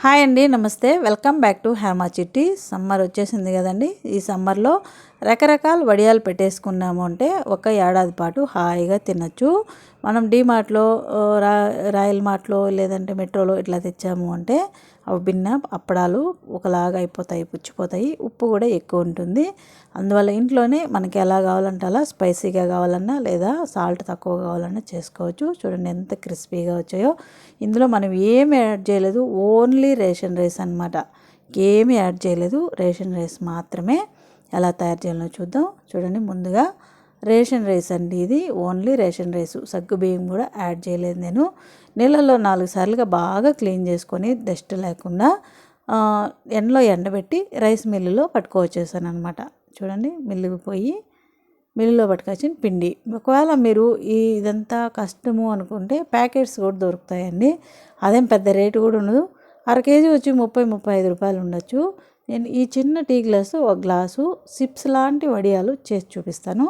Hi అండి, నమస్తే. Welcome back to Hema చిట్టి. సమ్మర్ వచ్చేసింది కదండి. ఈ సమ్మర్లో రకరకాల వడియాలు పెట్టేసుకున్నాము అంటే ఒక ఏడాది పాటు హాయిగా తినచ్చు. మనం డీమార్ట్లో, రాయల్ మార్ట్లో లేదంటే మెట్రోలో ఇట్లా తెచ్చాము అంటే అవి భిన్న అప్పడాలు ఒకలాగా అయిపోతాయి, పుచ్చిపోతాయి. ఉప్పు కూడా ఎక్కువ ఉంటుంది. అందువల్ల ఇంట్లోనే మనకి ఎలా కావాలంటే అలా స్పైసీగా కావాలన్నా లేదా సాల్ట్ తక్కువ కావాలన్నా చేసుకోవచ్చు. చూడండి ఎంత క్రిస్పీగా వచ్చాయో. ఇందులో మనం ఏమి యాడ్ చేయలేదు, ఓన్లీ రేషన్ రైస్ అనమాట. ఏమీ యాడ్ చేయలేదు, రేషన్ రైస్ మాత్రమే. ఎలా తయారు చేయాలో చూద్దాం. చూడండి, ముందుగా రేషన్ రైస్ అండి, ఇది ఓన్లీ రేషన్ రైసు. సగ్గు బియ్యం కూడా యాడ్ చేయలేదు నేను. నీళ్ళల్లో 4 సార్లుగా బాగా క్లీన్ చేసుకొని డస్ట్ లేకుండా ఎండలో ఎండబెట్టి రైస్ మిల్లులో పట్టుకోవచ్చేసాను అనమాట. చూడండి, మిల్లుకు పోయి మిల్లులో పట్టుకొచ్చిన పిండి. ఒకవేళ మీరు ఇదంతా కష్టము అనుకుంటే ప్యాకెట్స్ కూడా దొరుకుతాయండి. అదేం పెద్ద రేటు కూడా ఉండదు. అర కేజీ వచ్చి 30-35 రూపాయలు ఉండొచ్చు. నేను ఈ చిన్న టీ గ్లాసు ఒక గ్లాసు సిప్స్ లాంటి వడియాలు చేసి చూపిస్తాను.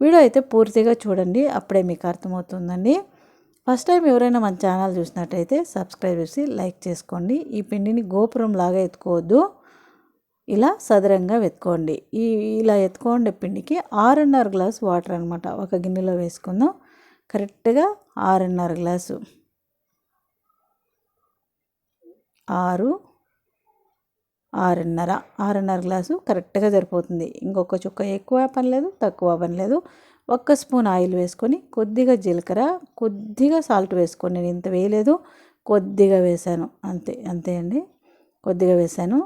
వీడియో అయితే పూర్తిగా చూడండి, అప్పుడే మీకు అర్థమవుతుందండి. ఫస్ట్ టైం ఎవరైనా మన ఛానల్ చూసినట్టయితే సబ్స్క్రైబ్ చేసి లైక్ చేసుకోండి. ఈ పిండిని గోపురం లాగా ఎత్తుకోవద్దు, ఇలా సదరంగా వెతుకోండి. ఇలా ఎత్తుకోండి. పిండికి 6.5 గ్లాసు వాటర్ అనమాట ఒక గిన్నెలో వేసుకుందాం. కరెక్ట్గా 6.5 గ్లాసు, 6.5 గ్లాసు కరెక్ట్గా సరిపోతుంది. ఇంకొక చుక్క ఎక్కువ పని లేదు, తక్కువ పని లేదు. 1 స్పూన్ ఆయిల్ వేసుకొని కొద్దిగా జీలకర్ర, కొద్దిగా సాల్ట్ వేసుకొని, నేను ఇంత వేయలేదు, కొద్దిగా వేసాను, అంతే అండి, కొద్దిగా వేసాను.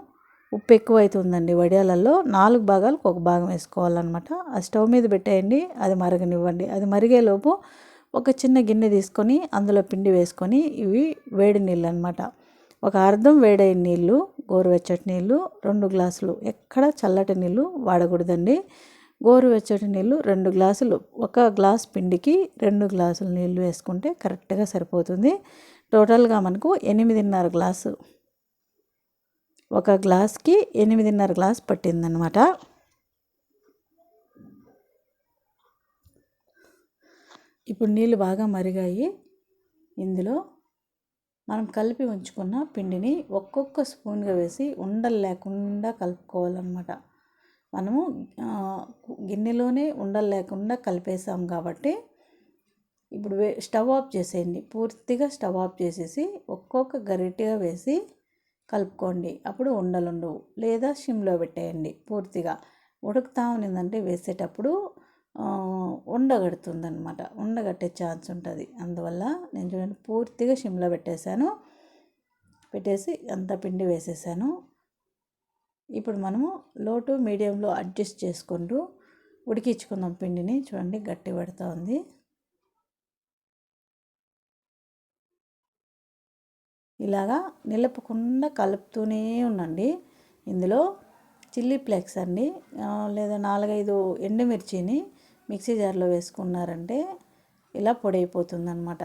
ఉప్పు ఎక్కువ అవుతుందండి వడియాలలో. 4 భాగాలకు 1 భాగం వేసుకోవాలన్నమాట. ఆ స్టవ్ మీద పెట్టేయండి, అది మరగనివ్వండి. అది మరిగేలోపు ఒక చిన్న గిన్నె తీసుకొని అందులో పిండి వేసుకొని, ఇవి వేడి నీళ్ళు అనమాట. ఒక అర్ధం వేడైన నీళ్ళు, గోరువెచ్చటి నీళ్ళు 2 గ్లాసులు. ఎక్కడ చల్లటి నీళ్ళు వాడకూడదండి. గోరువెచ్చటి నీళ్ళు 2 గ్లాసులు. 1 గ్లాస్ పిండికి 2 గ్లాసులు నీళ్ళు వేసుకుంటే కరెక్ట్గా సరిపోతుంది. టోటల్గా మనకు 8.5 గ్లాసు, 1 గ్లాస్కి 8.5 గ్లాస్ పట్టిందనమాట. ఇప్పుడు నీళ్ళు బాగా మరిగాయి. ఇందులో మనం కలిపి ఉంచుకున్న పిండిని ఒక్కొక్క స్పూన్గా వేసి ఉండలు లేకుండా కలుపుకోవాలన్నమాట. మనము గిన్నెలోనే ఉండలు లేకుండా కలిపేసాం కాబట్టి ఇప్పుడు స్టవ్ ఆఫ్ చేసేయండి. పూర్తిగా స్టవ్ ఆఫ్ చేసేసి ఒక్కొక్క గరిటెగా వేసి కలుపుకోండి. అప్పుడు ఉండలు ఉండవు. లేదా సిమ్లో పెట్టేయండి. పూర్తిగా ఉడుకుతా ఉన్నదంటే వేసేటప్పుడు ఉండగడుతుందనమాట, ఉండగట్టే ఛాన్స్ ఉంటుంది. అందువల్ల నేను చూడండి పూర్తిగా సిమ్లో పెట్టేసి అంత పిండి వేసేసాను. ఇప్పుడు మనము లో టు మీడియంలో అడ్జస్ట్ చేసుకుంటూ ఉడికించుకుందాం పిండిని. చూడండి గట్టి పడుతూ ఉంది. ఇలాగా నిలపకుండా కలుపుతూనే ఉండండి. ఇందులో చిల్లీ ఫ్లేక్స్ అండి, లేదా 4-5 ఎండుమిర్చిని మిక్సీ జార్లో వేసుకున్నారంటే ఇలా పొడి అయిపోతుంది అనమాట.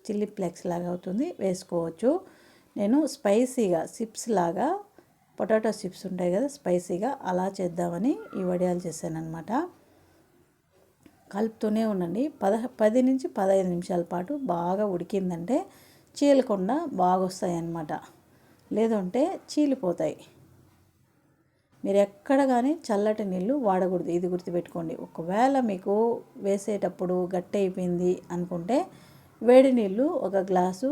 చిల్లీ ఫ్లేక్స్ లాగా అవుతుంది, వేసుకోవచ్చు. నేను స్పైసీగా చిప్స్ లాగా, పొటాటో చిప్స్ ఉంటాయి కదా, స్పైసీగా అలా చేద్దామని ఈ వడియాలు చేశానమాట. కలుపుతూనే ఉండండి. 10 నుంచి 15 నిమిషాల పాటు బాగా ఉడికిందంటే చీలకుండా బాగా వస్తాయి అన్నమాట. లేదంటే చీలిపోతాయి. మీరు ఎక్కడ కానీ చల్లటి నీళ్ళు వాడకూడదు, ఇది గుర్తుపెట్టుకోండి. ఒకవేళ మీకు వేసేటప్పుడు గట్టి అయిపోయింది అనుకుంటే వేడి నీళ్ళు 1 గ్లాసు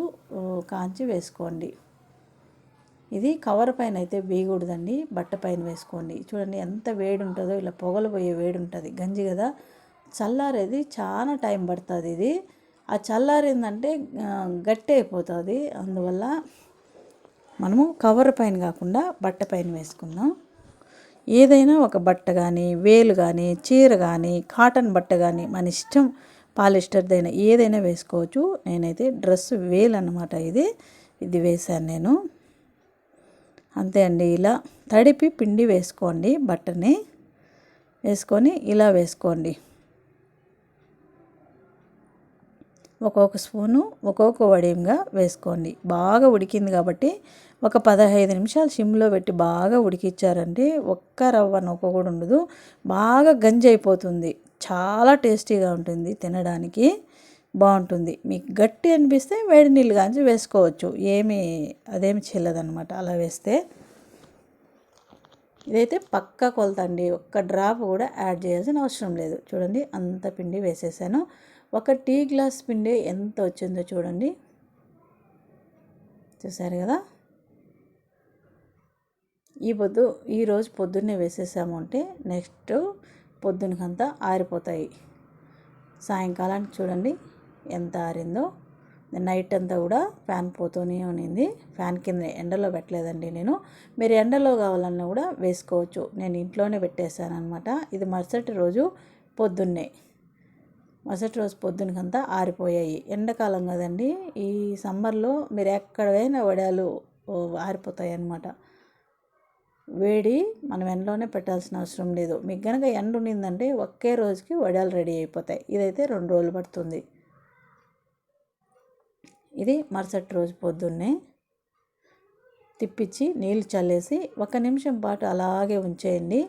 కాంచి వేసుకోండి. ఇది కవర్ పైన అయితే వేయకూడదండి, బట్ట పైన వేసుకోండి. చూడండి ఎంత వేడి ఉంటుందో, ఇలా పొగలు పోయే వేడి ఉంటుంది. గంజి కదా, చల్లారేది చాలా టైం పడుతుంది. ఇది ఆ చల్లారిందంటే గట్టి అయిపోతుంది. అందువల్ల మనము కవర్ పైన కాకుండా బట్ట పైన వేసుకుందాం. ఏదైనా ఒక బట్ట కానీ, వేలు కానీ, చీర కానీ, కాటన్ బట్ట కానీ, మన ఇష్టం, పాలిస్టర్దైనా ఏదైనా వేసుకోవచ్చు. నేనైతే డ్రెస్ వేలు అన్నమాట, ఇది వేశాను నేను. అంతే అండి. ఇలా తడిపి పిండి వేసుకోండి. బట్టని వేసుకొని ఇలా వేసుకోండి. ఒక్కొక్క స్పూను ఒక్కొక్క వడియంగా వేసుకోండి. బాగా ఉడికింది కాబట్టి ఒక 15 నిమిషాలు సిమ్లో పెట్టి బాగా ఉడికిచ్చారంటే ఒక్క రవ్వ నొక్క కూడా ఉండదు. బాగా గంజి అయిపోతుంది. చాలా టేస్టీగా ఉంటుంది తినడానికి. బాగుంటుంది. మీకు గట్టి అనిపిస్తే వేడి నీళ్ళు కాంచి వేసుకోవచ్చు, అదేమి చెల్లదనమాట అలా వేస్తే. ఇదైతే పక్కా కొలత అండి, ఒక్క డ్రాప్ కూడా యాడ్ చేయాల్సిన అవసరం లేదు. చూడండి అంత పిండి వేసేసాను. ఒక టీ గ్లాస్ పిండి ఎంత వచ్చిందో చూడండి, చూసారు కదా. ఈరోజు పొద్దున్నే వేసేసాము అంటే నెక్స్ట్ పొద్దునకంతా ఆరిపోతాయి. సాయంకాలానికి చూడండి ఎంత ఆరిందో. నైట్ అంతా కూడా ఫ్యాన్ పోతూనే ఉన్నింది. ఫ్యాన్ కింద ఎండలో పెట్టలేదండి నేను. మీరు ఎండలో కావాలన్నా కూడా వేసుకోవచ్చు. నేను ఇంట్లోనే పెట్టేశాను అనమాట. ఇది మరుసటి రోజు పొద్దునకంతా ఆరిపోయాయి. ఎండాకాలం కదండి, ఈ సమ్మర్లో మీరు ఎక్కడ పోయినా వడియాలు ఆరిపోతాయి అన్నమాట. వేడి మనం ఎండలోనే పెట్టాల్సిన అవసరం లేదు. మీకు కనుక ఎండ ఉండిందంటే ఒకే రోజుకి వడియాలు రెడీ అయిపోతాయి. ఇదైతే 2 రోజులు పడుతుంది. ఇది మరుసటి రోజు పొద్దున్నే తిప్పించి నీళ్ళు చల్లేసి 1 నిమిషం పాటు అలాగే ఉంచేయండి.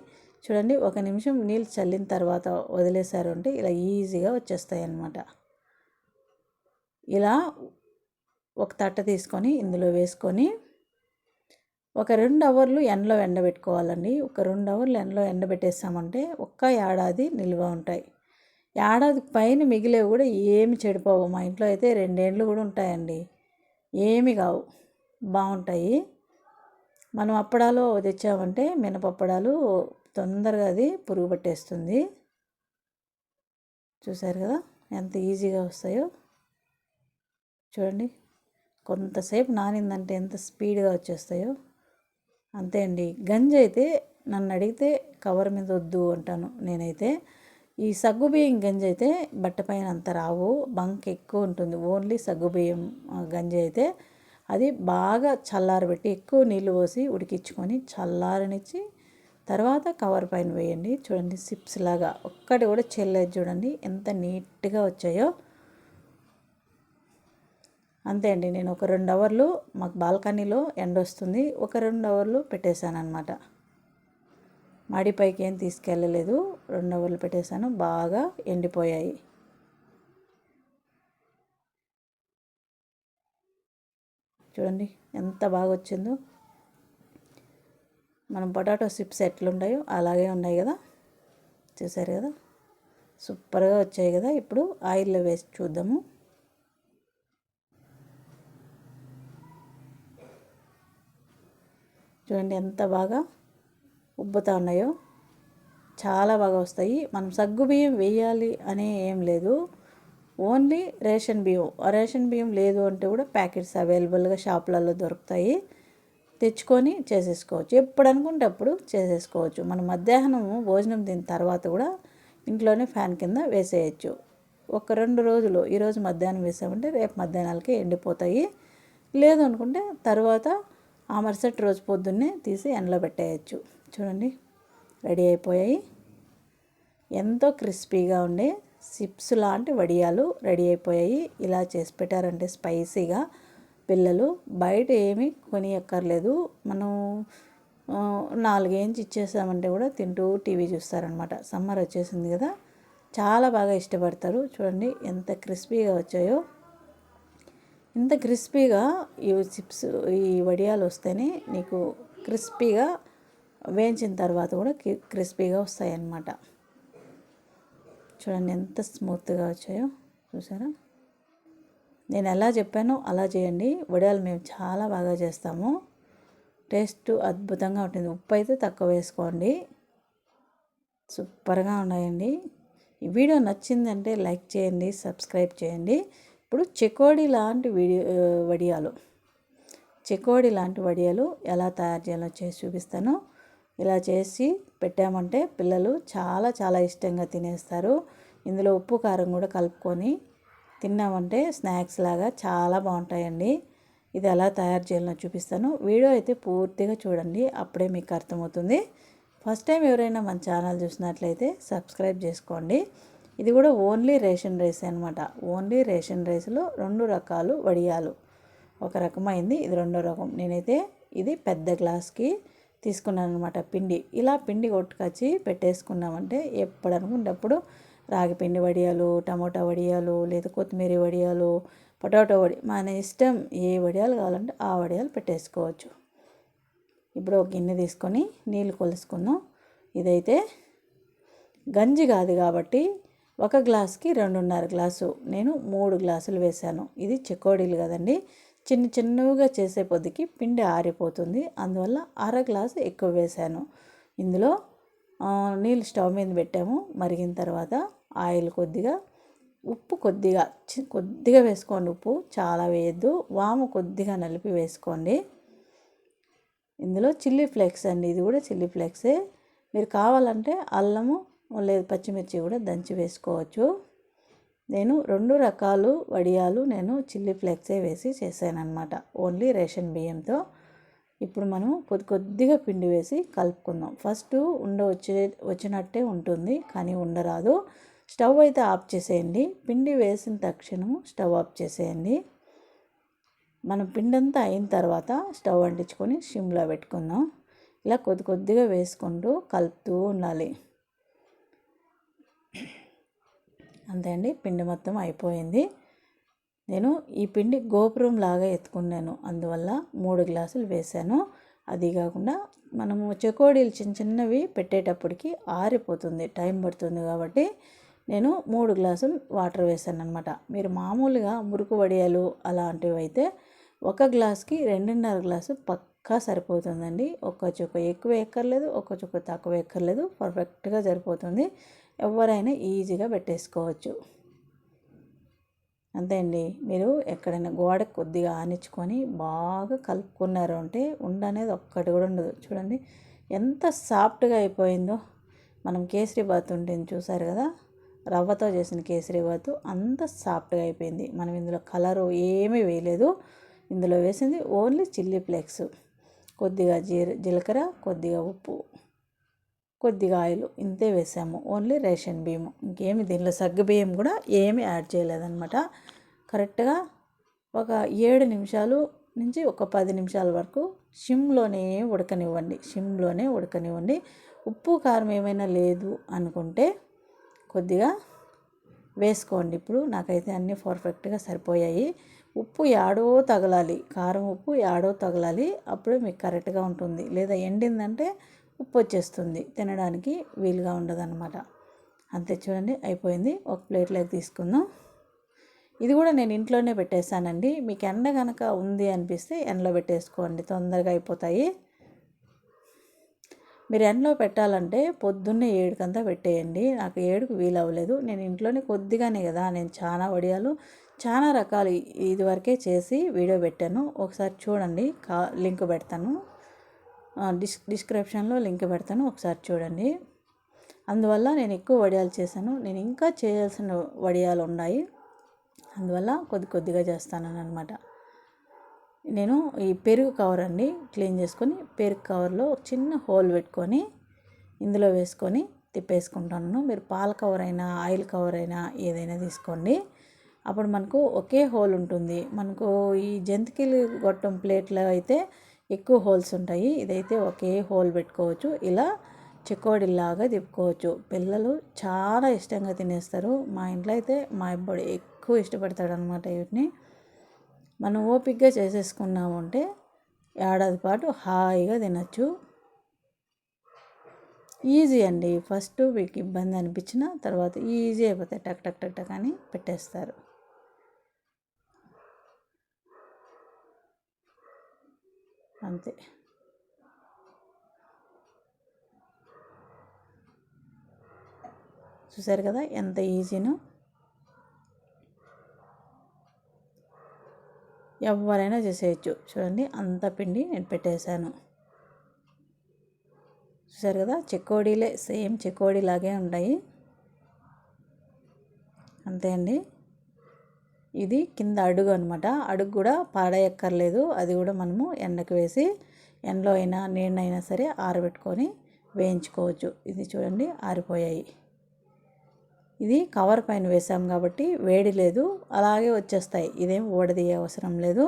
చూడండి 1 నిమిషం నీళ్ళు చల్లిన తర్వాత వదిలేశారు అంటే ఇలా ఈజీగా వచ్చేస్తాయి అన్నమాట. ఇలా ఒక తట్ట తీసుకొని ఇందులో వేసుకొని ఒక 2 అవర్లు ఎండలో ఎండబెట్టుకోవాలండి. ఒక 2 అవర్లు ఎండలో ఎండబెట్టేసామంటే ఒక్క ఏడాది నిల్వ ఉంటాయి. ఏడాది పైన మిగిలేవి కూడా ఏమి చెడిపోవు. మా ఇంట్లో అయితే 2 ఏళ్ళు కూడా ఉంటాయండి, ఏమి కావు, బాగుంటాయి. మనం అప్పడాలు తెచ్చామంటే మినపప్పడాలు తొందరగా అది పురుగు పట్టేస్తుంది. చూసారు కదా ఎంత ఈజీగా వస్తాయో. చూడండి కొంతసేపు నానిందంటే ఎంత స్పీడ్గా వచ్చేస్తాయో. అంతే అండి. గంజి అయితే నన్ను అడిగితే కవర్ మీద వద్దు అంటాను నేనైతే. ఈ సగ్గుబియ్యం గంజి అయితే బట్ట పైన అంత రావు, బంక్ ఎక్కువ ఉంటుంది. ఓన్లీ సగ్గుబియ్యం గంజి అయితే అది బాగా చల్లారబెట్టి ఎక్కువ నీళ్ళు పోసి ఉడికించుకొని చల్లారనిచ్చి తర్వాత కవర్ పైన వేయండి. చూడండి సిప్స్ లాగా ఒక్కటి కూడా చెల్లేదు. చూడండి ఎంత నీట్గా వచ్చాయో. అంతే అండి. నేను ఒక 2 అవర్లు, మాకు బాల్కనీలో ఎండ వస్తుంది, ఒక 2 అవర్లు పెట్టేశాను అనమాట. మాడి పైకి ఏం తీసుకెళ్ళలేదు, 2 అవర్లు పెట్టేశాను, బాగా ఎండిపోయాయి. చూడండి ఎంత బాగా వచ్చిందో. మనం పొటాటో చిప్స్ ఎట్లుంటాయో అలాగే ఉన్నాయి కదా, చూసారు కదా, సూపర్గా వచ్చాయి కదా. ఇప్పుడు ఆయిల్లో వేసి చూద్దాము. చూడండి ఎంత బాగా ఉబ్బుతా ఉన్నాయో, చాలా బాగా వస్తాయి. మనం సగ్గుబియ్యం వేయాలి అనే ఏం లేదు, ఓన్లీ రేషన్ బియ్యం లేదు అంటే కూడా ప్యాకెట్స్ అవైలబుల్గా షాపులలో దొరుకుతాయి, తెచ్చుకొని చేసేసుకోవచ్చు. ఎప్పుడు అనుకుంటే అప్పుడు చేసేసుకోవచ్చు. మనం మధ్యాహ్నం భోజనం తిన్న తర్వాత కూడా ఇంట్లోనే ఫ్యాన్ కింద వేసేయచ్చు. ఒక 2 రోజులు, ఈరోజు మధ్యాహ్నం వేసామంటే రేపు మధ్యాహ్నాలకే ఎండిపోతాయి. లేదు అనుకుంటే తర్వాత ఆ మరుసటి రోజు పొద్దున్నే తీసి ఎండలో పెట్టేయచ్చు. చూడండి రెడీ అయిపోయాయి. ఎంతో క్రిస్పీగా ఉండే చిప్స్ లాంటి వడియాలు రెడీ అయిపోయాయి. ఇలా చేసి పెట్టారంటే స్పైసీగా పిల్లలు బయట ఏమీ కొనియక్కర్లేదు. మనం 4 ఏంచి ఇచ్చేసామంటే కూడా తింటూ టీవీ చూస్తారనమాట. సమ్మర్ వచ్చేసింది కదా, చాలా బాగా ఇష్టపడతారు. చూడండి ఎంత క్రిస్పీగా వచ్చాయో. ఇంత క్రిస్పీగా ఈ చిప్స్, ఈ వడియాలు వస్తేనే నీకు క్రిస్పీగా వేయించిన తర్వాత కూడా క్రిస్పీగా వస్తాయి అన్నమాట. చూడండి ఎంత స్మూత్గా వచ్చాయో, చూసారా. నేను ఎలా చెప్పానో అలా చేయండి. వడియాలు మేము చాలా బాగా చేస్తాము, టేస్ట్ అద్భుతంగా ఉంటుంది. ఉప్పు అయితే తక్కువ వేసుకోండి, సూపర్గా ఉన్నాయండి. ఈ వీడియో నచ్చిందంటే లైక్ చేయండి, సబ్స్క్రైబ్ చేయండి. ఇప్పుడు చెకోడీ లాంటి వడియాలు ఎలా తయారు చేయాలో చేసి చూపిస్తాను. ఇలా చేసి పెట్టామంటే పిల్లలు చాలా చాలా ఇష్టంగా తినేస్తారు. ఇందులో ఉప్పు కారం కూడా కలుపుకొని తిన్నామంటే స్నాక్స్ లాగా చాలా బాగుంటాయండి. ఇది ఎలా తయారు చేయాలో చూపిస్తాను. వీడియో అయితే పూర్తిగా చూడండి, అప్పుడే మీకు అర్థమవుతుంది. ఫస్ట్ టైం ఎవరైనా మన ఛానల్ చూసినట్లయితే సబ్స్క్రైబ్ చేసుకోండి. ఇది కూడా ఓన్లీ రేషన్ రైస్ అనమాట. ఓన్లీ రేషన్ రైస్లో 2 రకాలు వడియాలు. ఒక రకమైంది, ఇది 2వ రకం. నేనైతే ఇది పెద్ద గ్లాస్కి తీసుకున్నాను అనమాట పిండి. ఇలా పిండి కొట్టుకొచ్చి పెట్టేసుకున్నామంటే ఎప్పుడు అనుకుంటే అప్పుడు రాగిపిండి వడియాలు, టమోటా వడియాలు, లేదా కొత్తిమీర వడియాలు, పొటాటో మన ఇష్టం ఏ వడియాలు కావాలంటే ఆ వడియాలు పెట్టేసుకోవచ్చు. ఇప్పుడు ఒక గిన్నె తీసుకొని నీళ్ళు కొలుసుకుందాం. ఇదైతే గంజి కాదు కాబట్టి ఒక గ్లాస్కి 2.5 గ్లాసు, నేను 3 గ్లాసులు వేశాను. ఇది చెకోడీలు కదండి, చిన్నగా చేసే పొద్దుకి పిండి ఆరిపోతుంది, అందువల్ల అర గ్లాసు ఎక్కువ వేశాను. ఇందులో నీళ్ళు స్టవ్ మీద పెట్టాము. మరిగిన తర్వాత ఆయిల్ కొద్దిగా, ఉప్పు కొద్దిగా వేసుకోండి. ఉప్పు చాలా వేయద్దు. వాము కొద్దిగా నలిపి వేసుకోండి. ఇందులో చిల్లీ ఫ్లేక్స్ అండి, ఇది కూడా చిల్లీ ఫ్లేక్సే. మీరు కావాలంటే అల్లము లేదు పచ్చిమిర్చి కూడా దంచి వేసుకోవచ్చు. నేను 2 రకాలు వడియాలు నేను చిల్లీ ఫ్లేక్సే వేసి చేశానన్నమాట, ఓన్లీ రేషన్ బియ్యంతో. ఇప్పుడు మనం కొద్దిగా పిండి వేసి కలుపుకుందాం. ఫస్ట్ వచ్చినట్టే ఉంటుంది, కానీ ఉండరాదు. స్టవ్ అయితే ఆఫ్ చేసేయండి. పిండి వేసిన తక్షణం స్టవ్ ఆఫ్ చేసేయండి. మనం పిండి అంతా అయిన తర్వాత స్టవ్ అంటించుకొని సిమ్లో పెట్టుకుందాం. ఇలా కొద్దిగా వేసుకుంటూ కలుపుతూ ఉండాలి. అంతే అండి, పిండి మొత్తం అయిపోయింది. నేను ఈ పిండి గోపురం లాగా ఎత్తుకున్నాను, అందువల్ల 3 గ్లాసులు వేసాను. అది కాకుండా మనము చెకోడీలు చిన్నవి పెట్టేటప్పటికి ఆరిపోతుంది, టైం పడుతుంది కాబట్టి నేను 3 గ్లాసులు వాటర్ వేసాను అనమాట. మీరు మామూలుగా మురుకు వడియాలు అలాంటివి అయితే 1 గ్లాస్కి 2.5 గ్లాసు పక్కా సరిపోతుందండి. ఒక్క చుక్క ఎక్కువ ఎక్కర్లేదు, ఒక్క చుక్క తక్కువ ఎక్కర్లేదు, పర్ఫెక్ట్గా సరిపోతుంది. ఎవరైనా ఈజీగా పెట్టేసుకోవచ్చు. అంతే అండి. మీరు ఎక్కడైనా గోడకు కొద్దిగా ఆనించుకొని బాగా కలుపుకున్నారు అంటే ఉండనేది ఒక్కటి కూడా ఉండదు. చూడండి ఎంత సాఫ్ట్గా అయిపోయిందో. మనం కేసరి బాత్ ఉంటుంది చూసారు కదా, రవ్వతో చేసిన కేసరి బాత్ అంత సాఫ్ట్గా అయిపోయింది. మనం ఇందులో కలరు ఏమీ వేయలేదు. ఇందులో వేసింది ఓన్లీ చిల్లీ ఫ్లేక్స్, కొద్దిగా జీలకర్ర, కొద్దిగా ఉప్పు, కొద్దిగా ఆయిల్, ఇంతే వేసాము. ఓన్లీ రేషన్ బియ్యం, ఇంకేమి దీనిలో సగ్గు బియ్యం కూడా ఏమీ యాడ్ చేయలేదన్నమాట. కరెక్ట్గా ఒక 7 నిమిషాలు నుంచి ఒక 10 నిమిషాల వరకు సిమ్లోనే ఉడకనివ్వండి. ఉప్పు కారం ఏమైనా లేదు అనుకుంటే కొద్దిగా వేసుకోండి. ఇప్పుడు నాకైతే అన్నీ పర్ఫెక్ట్గా సరిపోయాయి. ఉప్పు యాడో తగలాలి, కారం ఉప్పు యాడో తగలాలి, అప్పుడే మీకు కరెక్ట్గా ఉంటుంది. లేదా ఎండిందంటే ఉప్పు వచ్చేస్తుంది, తినడానికి వీలుగా ఉండదన్నమాట. అంతే, చూడండి అయిపోయింది. ఒక ప్లేట్లోకి తీసుకుందాం. ఇది కూడా నేను ఇంట్లోనే పెట్టేశానండి. మీకు ఎండ కనుక ఉంది అనిపిస్తే ఎండలో పెట్టేసుకోండి, తొందరగా అయిపోతాయి. మీరు ఎండలో పెట్టాలంటే పొద్దున్నే 7కంతా పెట్టేయండి. నాకు 7కు వీలు అవ్వలేదు. నేను ఇంట్లోనే కొద్దిగానే కదా, నేను చాలా వడియాలు చాలా రకాలు ఇదివరకే చేసి వీడియో పెట్టాను, ఒకసారి చూడండి. లింక్ పెడతాను, డిస్క్రిప్షన్లో లింక్ పెడతాను, ఒకసారి చూడండి. అందువల్ల నేను ఎక్కువ వడియాలు చేశాను. నేను ఇంకా చేయాల్సిన వడియాలు ఉన్నాయి, అందువల్ల కొద్దిగా చేస్తాను అనమాట. నేను ఈ పెరుగు కవర్ అండి క్లీన్ చేసుకొని, పెరుగు కవర్లో చిన్న హోల్ పెట్టుకొని ఇందులో వేసుకొని తిప్పేసుకుంటాను. మీరు పాల కవర్ అయినా ఆయిల్ కవర్ అయినా ఏదైనా తీసుకోండి. అప్పుడు మనకు ఒకే హోల్ ఉంటుంది. మనకు ఈ జంతికలు గొట్టం ప్లేట్లో అయితే ఎక్కువ హోల్స్ ఉంటాయి, ఇదైతే ఒకే హోల్ పెట్టుకోవచ్చు. ఇలా చెకోడీలాగా తిప్పుకోవచ్చు. పిల్లలు చాలా ఇష్టంగా తినేస్తారు. మా ఇంట్లో అయితే మా అబ్బాయి ఎక్కువ ఇష్టపడతాడు అనమాట వీటిని. మనం ఓపికగా చేసేసుకున్నాము అంటే ఏడాది పాటు హాయిగా తినచ్చు. ఈజీ అండి. ఫస్ట్ మీకు ఇబ్బంది అనిపించిన తర్వాత ఈజీ అయిపోతాయి, టక్ టక్ టక్ టక్ అని పెట్టేస్తారు. అంతే. చూసారు కదా ఎంత ఈజీనో. ఎవరైనా చేసేయచ్చు. చూడండి అంత పిండి నేను పెట్టేశాను. చూసారు కదా, చెకోడీలే, సేమ్ చెకోడీ లాగే ఉంటాయి. అంతే అండి. ఇది కింద అడుగు అనమాట, అడుగు కూడా పాడేయక్కర్లేదు. అది కూడా మనము ఎండకు వేసి, ఎండలో అయినా నీడనైనా సరే ఆరబెట్టుకొని వేయించుకోవచ్చు. ఇది చూడండి ఆరిపోయాయి. ఇది కవర్ పైన వేసాం కాబట్టి వేడి లేదు, అలాగే వచ్చేస్తాయి. ఇదేం ఓడదీయ అవసరం లేదు,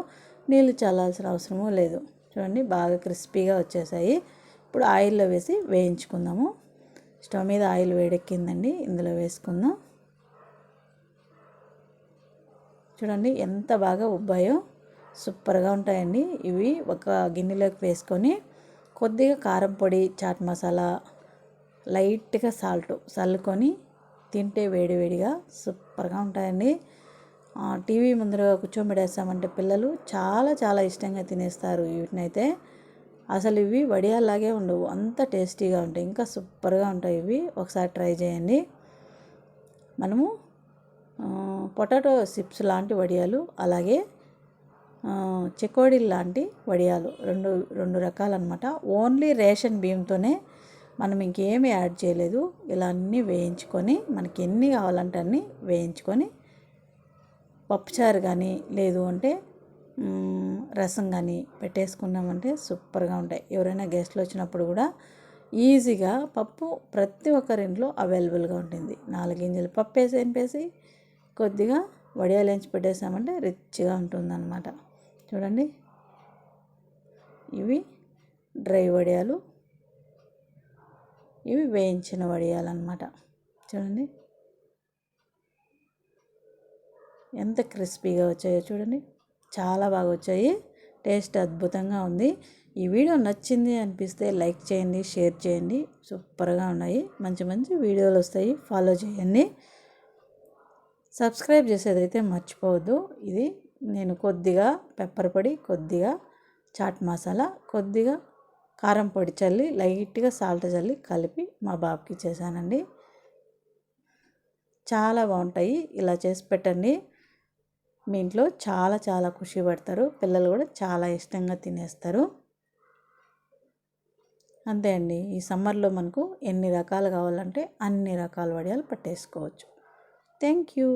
నీళ్ళు చల్లాల్సిన అవసరము లేదు. చూడండి బాగా క్రిస్పీగా వచ్చేసాయి. ఇప్పుడు ఆయిల్లో వేసి వేయించుకుందాము. స్టవ్ మీద ఆయిల్ వేడెక్కిందండి, ఇందులో వేసుకుందాం. చూడండి ఎంత బాగా ఉబ్బాయో, సూపర్గా ఉంటాయండి. ఇవి ఒక గిన్నెలోకి వేసుకొని కొద్దిగా కారం పొడి, చాట్ మసాలా, లైట్గా సాల్ట్ చల్లుకొని తింటే వేడివేడిగా సూపర్గా ఉంటాయండి. టీవీ ముందర కూర్చోబెట్టేస్తామంటే పిల్లలు చాలా చాలా ఇష్టంగా తినేస్తారు వీటినైతే. అసలు ఇవి వడియాల్లాగే ఉండవు, అంత టేస్టీగా ఉంటాయి, ఇంకా సూపర్గా ఉంటాయి ఇవి. ఒకసారి ట్రై చేయండి. మనము పొటాటో చిప్స్ లాంటి వడియాలు, అలాగే చెకోడీలు లాంటి వడియాలు, రెండు రకాలన్నమాట. ఓన్లీ రేషన్ బియ్యంతోనే, మనం ఇంకేమీ యాడ్ చేయలేదు. ఇలా అన్నీ వేయించుకొని మనకి ఎన్ని కావాలంటే అన్నీ వేయించుకొని పప్పుచారు కానీ లేదు అంటే రసం కానీ పెట్టేసుకున్నామంటే సూపర్గా ఉంటాయి. ఎవరైనా గెస్ట్లు వచ్చినప్పుడు కూడా ఈజీగా పప్పు ప్రతి ఒక్కరింట్లో అవైలబుల్గా ఉంటుంది. 4 గింజలు పప్పు వేసి కొద్దిగా వడియాలు వేయించి పెట్టేసామంటే రిచ్గా ఉంటుందన్నమాట. చూడండి, ఇవి డ్రై వడియాలు, ఇవి వేయించిన వడియాలు అన్నమాట. చూడండి ఎంత క్రిస్పీగా వచ్చాయో చూడండి, చాలా బాగా వచ్చాయి. టేస్ట్ అద్భుతంగా ఉంది. ఈ వీడియో నచ్చింది అనిపిస్తే లైక్ చేయండి, షేర్ చేయండి. సూపర్గా ఉన్నాయి, మంచి మంచి వీడియోలు వస్తాయి, ఫాలో చేయండి. సబ్స్క్రైబ్ చేసేదైతే మర్చిపోవద్దు. ఇది నేను కొద్దిగా పెప్పర్ పొడి, కొద్దిగా చాట్ మసాలా, కొద్దిగా కారం పొడి చల్లి, లైట్గా సాల్ట్ చల్లి కలిపి మా బాబుకి చేశానండి. చాలా బాగుంటాయి, ఇలా చేసి పెట్టండి. మీ ఇంట్లో చాలా చాలా ఖుషి పడతారు, పిల్లలు కూడా చాలా ఇష్టంగా తినేస్తారు. అంతే అండి, ఈ సమ్మర్లో మనకు ఎన్ని రకాలు కావాలంటే అన్ని రకాల వడియాలు పట్టేసుకోవచ్చు. Thank you.